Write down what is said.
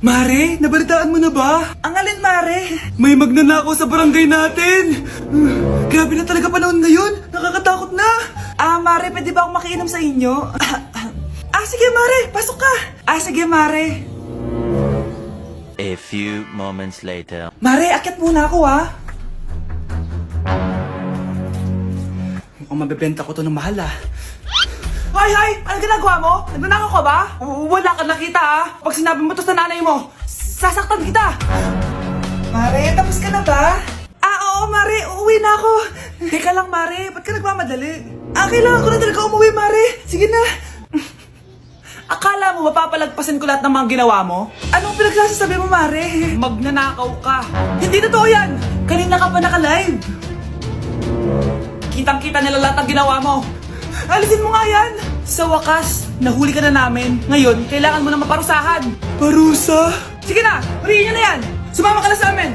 Mare, nabalitaan mo na ba? Ang alin, Mare? May magnanakaw sa barangay natin! Grabe na talaga panahon ngayon! Nakakatakot na! Mare, pwede ba akong makiinom sa inyo? Sige, Mare, pasok ka! Sige, Mare. A few moments later. Mare, akyat muna ako, Mukhang mabebenta ko to ng mahal Hoy! Ano ginagawa mo? Nagnanakaw ka ba? Wala ka nakita, Pag sinabi mo to sa nanay mo, sasaktan kita! Mare, tapos ka na ba? Oo, Mare, uuwi na ako. Teka lang, Mare, ba't ka nagmamadali? Kailangan ko na talaga umuwi, Mare. Sige na. Akala mo mapapalagpasan ko lahat ng mga ginawa mo? Anong pinagsasasabi mo, Mare? Magnanakaw ka. Hindi totoo yan! Kanina ka pa naka-live. Kitang-kita nila lahat ng ginawa mo. Alisin mo nga yan! Sa wakas, nahuli ka na namin. Ngayon, kailangan mo na maparusahan. Parusa? Sige na, huliin niyo na yan! Sumama ka na sa amin!